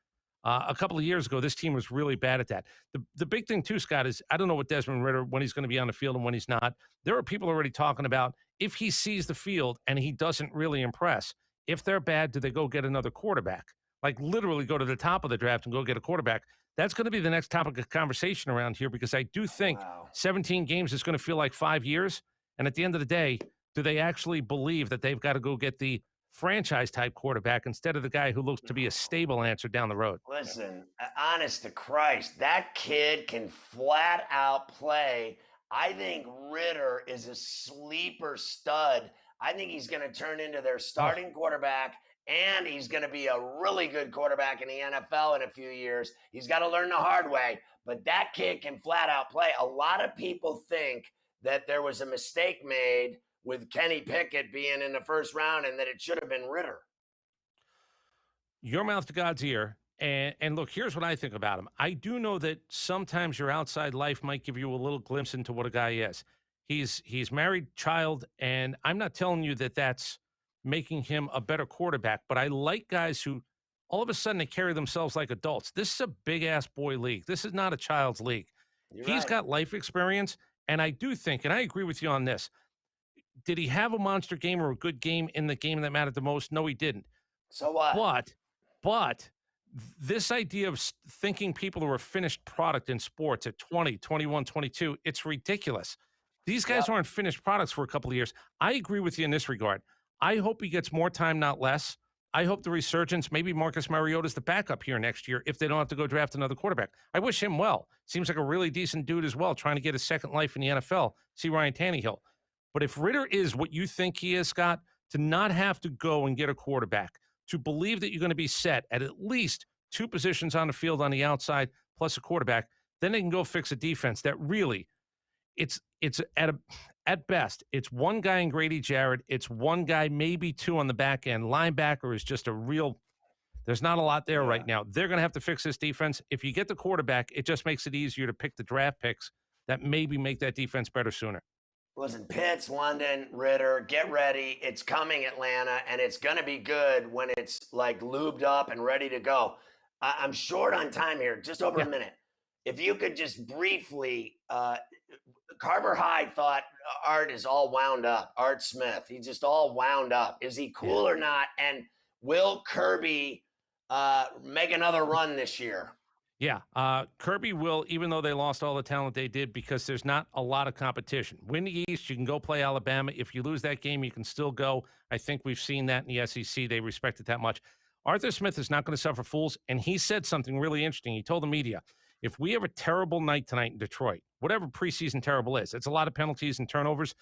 A couple of years ago, this team was really bad at that. The big thing, too, Scott, is I don't know what Desmond Ridder, when he's going to be on the field and when he's not. There are people already talking about if he sees the field and he doesn't really impress, if they're bad, do they go get another quarterback? Like literally go to the top of the draft and go get a quarterback. That's going to be the next topic of conversation around here because I do think 17 games is going to feel like 5 years. And at the end of the day, do they actually believe that they've got to go get the franchise-type quarterback instead of the guy who looks to be a stable answer down the road? Listen, honest to Christ, that kid can flat out play. I think Ridder is a sleeper stud. I think he's going to turn into their starting quarterback, and he's going to be a really good quarterback in the NFL in a few years. He's got to learn the hard way, but that kid can flat out play. A lot of people think that there was a mistake made with Kenny Pickett being in the first round and that it should have been Ridder. Your mouth to God's ear. And look, here's what I think about him. I do know that sometimes your outside life might give you a little glimpse into what a guy is. He's married, child, and I'm not telling you that that's making him a better quarterback, but I like guys who all of a sudden they carry themselves like adults. This is a big-ass boy league. This is not a child's league. He's got life experience, and I do think, and I agree with you on this, did he have a monster game or a good game in the game that mattered the most? No, he didn't. So what? But this idea of thinking people are a finished product in sports at 20, 21, 22, it's ridiculous. These guys aren't finished products for a couple of years. I agree with you in this regard. I hope he gets more time, not less. I hope the resurgence, maybe Marcus Mariota's the backup here next year if they don't have to go draft another quarterback. I wish him well. Seems like a really decent dude as well, trying to get a second life in the NFL. See Ryan Tannehill. But if Ritter is what you think he is, Scott, to not have to go and get a quarterback, to believe that you're going to be set at least 2 positions on the field on the outside plus a quarterback, then they can go fix a defense that really, it's at best, it's one guy in Grady Jarrett. It's one guy, maybe 2 on the back end. Linebacker is just there's not a lot there right now. They're going to have to fix this defense. If you get the quarterback, it just makes it easier to pick the draft picks that maybe make that defense better sooner. Listen, Pitts, London, Ritter, get ready. It's coming, Atlanta, and it's going to be good when it's like lubed up and ready to go. I'm short on time here, just over a minute. If you could just briefly, Carver Hyde thought Art is all wound up. Art Smith, he's just all wound up. Is he cool or not? And will Kirby make another run this year? Yeah, Kirby will, even though they lost all the talent they did, because there's not a lot of competition. Win the East, you can go play Alabama. If you lose that game, you can still go. I think we've seen that in the SEC. They respect it that much. Arthur Smith is not going to suffer fools, and he said something really interesting. He told the media, if we have a terrible night tonight in Detroit, whatever preseason terrible is, it's a lot of penalties and turnovers,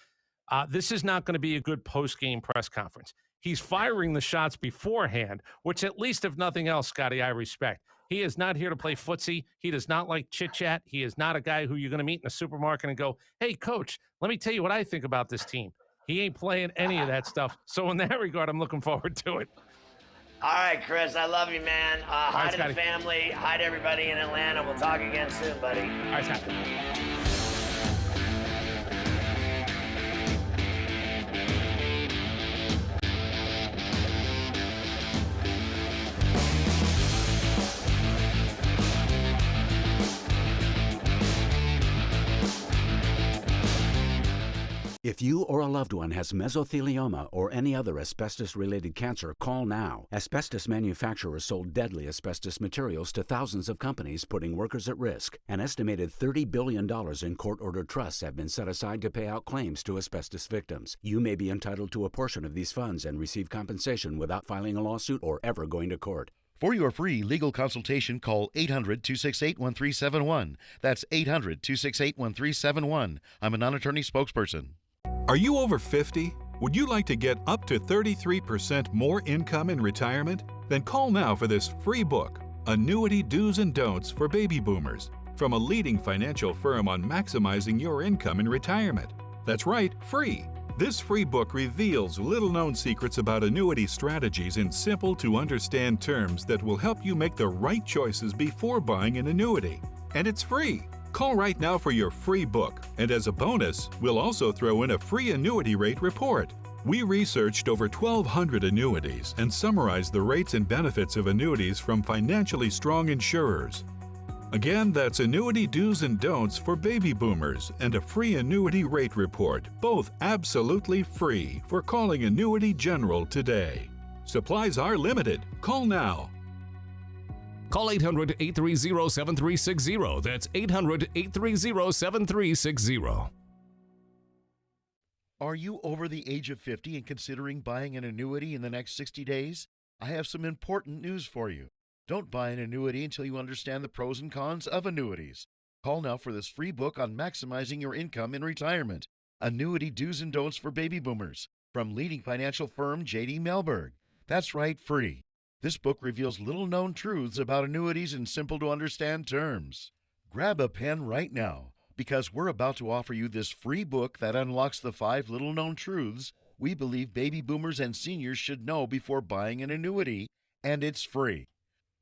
this is not going to be a good post-game press conference. He's firing the shots beforehand, which at least, if nothing else, Scotty, I respect. He is not here to play footsie. He does not like chit-chat. He is not a guy who you're going to meet in a supermarket and go, hey, coach, let me tell you what I think about this team. He ain't playing any of that stuff. So in that regard, I'm looking forward to it. All right, Chris, I love you, man. Hi to Scotty. the family. Hi to everybody in Atlanta. We'll talk again soon, buddy. All right, Scotty. If you or a loved one has mesothelioma or any other asbestos-related cancer, call now. Asbestos manufacturers sold deadly asbestos materials to thousands of companies, putting workers at risk. An estimated $30 billion in court-ordered trusts have been set aside to pay out claims to asbestos victims. You may be entitled to a portion of these funds and receive compensation without filing a lawsuit or ever going to court. For your free legal consultation, call 800-268-1371. That's 800-268-1371. I'm a non-attorney spokesperson. Are you over 50? Would you like to get up to 33% more income in retirement? Then call now for this free book, Annuity Do's and Don'ts for Baby Boomers, from a leading financial firm on maximizing your income in retirement. That's right, free. This free book reveals little-known secrets about annuity strategies in simple-to-understand terms that will help you make the right choices before buying an annuity. And it's free. Call right now for your free book, and as a bonus, we'll also throw in a free annuity rate report. We researched over 1,200 annuities and summarized the rates and benefits of annuities from financially strong insurers. Again, that's Annuity Do's and Don'ts for Baby Boomers and a free annuity rate report, both absolutely free, for calling Annuity General today. Supplies are limited. Call now. Call 800-830-7360. That's 800-830-7360. Are you over the age of 50 and considering buying an annuity in the next 60 days? I have some important news for you. Don't buy an annuity until you understand the pros and cons of annuities. Call now for this free book on maximizing your income in retirement. Annuity Do's and Don'ts for Baby Boomers, from leading financial firm J.D. Mellberg. That's right, free. This book reveals little-known truths about annuities in simple-to-understand terms. Grab a pen right now, because we're about to offer you this free book that unlocks the 5 little-known truths we believe baby boomers and seniors should know before buying an annuity, and it's free.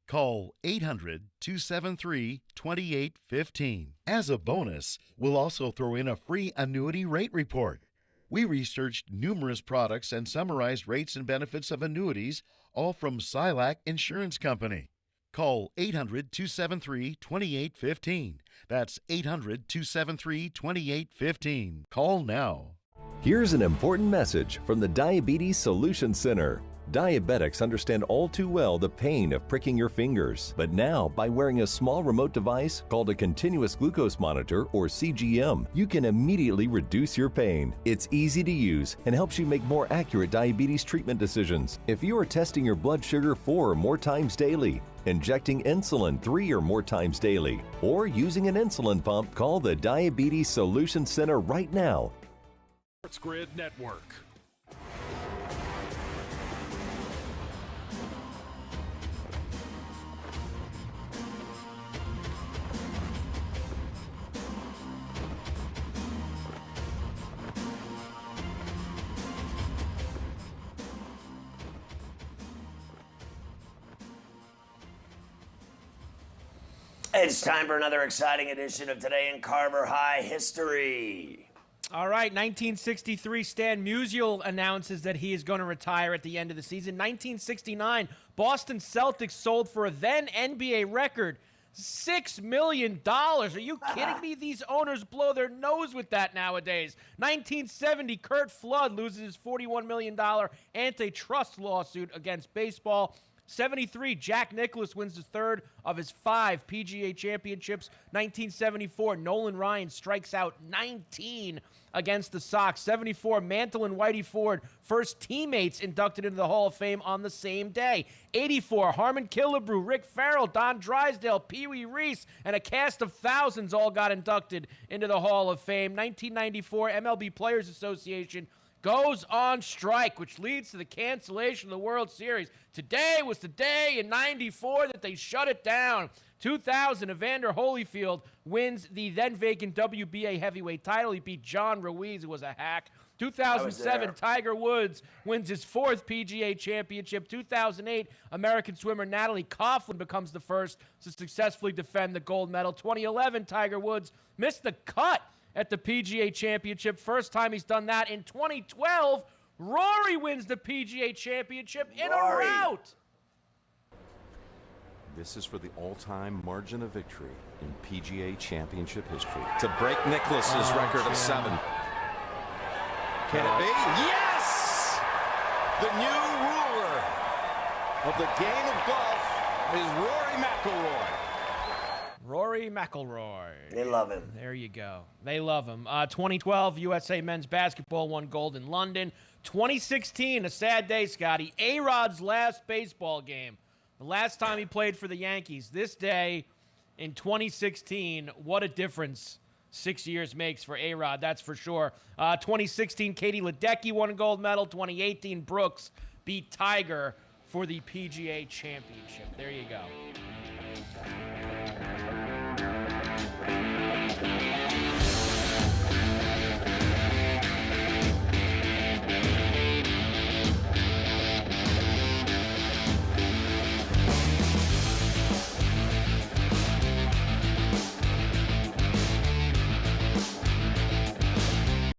Call 800-273-2815. As a bonus, we'll also throw in a free annuity rate report. We researched numerous products and summarized rates and benefits of annuities, all from Silac Insurance Company. Call 800-273-2815. That's 800-273-2815. Call now. Here's an important message from the Diabetes Solution Center. Diabetics understand all too well the pain of pricking your fingers. But now, by wearing a small remote device called a continuous glucose monitor, or CGM, you can immediately reduce your pain. It's easy to use and helps you make more accurate diabetes treatment decisions. If you are testing your blood sugar 4 or more times daily, injecting insulin 3 or more times daily, or using an insulin pump, call the Diabetes Solution Center right now. Sports Grid Network. It's time for another exciting edition of Today in Carver High History. All right, 1963, Stan Musial announces that he is going to retire at the end of the season. 1969, Boston Celtics sold for a then NBA record $6 million. Are you kidding me? These owners blow their nose with that nowadays. 1970, Curt Flood loses his $41 million antitrust lawsuit against baseball. 73, Jack Nicklaus wins the third of his 5 PGA championships. 1974, Nolan Ryan strikes out 19 against the Sox. 74, Mantle and Whitey Ford, first teammates inducted into the Hall of Fame on the same day. 84, Harmon Killebrew, Rick Farrell, Don Drysdale, Pee Wee Reese, and a cast of thousands all got inducted into the Hall of Fame. 1994, MLB Players Association goes on strike, which leads to the cancellation of the World Series. Today was the day in 94 that they shut it down. 2000, Evander Holyfield wins the then-vacant WBA heavyweight title. He beat John Ruiz, who was a hack. 2007, Tiger Woods wins his 4th PGA championship. 2008, American swimmer Natalie Coughlin becomes the first to successfully defend the gold medal. 2011, Tiger Woods missed the cut at the PGA Championship. First time he's done that. In 2012, Rory wins the PGA Championship in a rout. This is for the all-time margin of victory in PGA Championship history. To break Nicklaus's record of 7. Can it be? Yes! The new ruler of the game of golf is Rory McIlroy. Rory McIlroy. They love him. There you go. They love him. 2012, USA men's basketball won gold in London. 2016, a sad day, Scotty. A-Rod's last baseball game. The last time he played for the Yankees. This day in 2016, what a difference 6 years makes for A-Rod, that's for sure. 2016, Katie Ledecky won a gold medal. 2018, Brooks beat Tiger for the PGA Championship. There you go.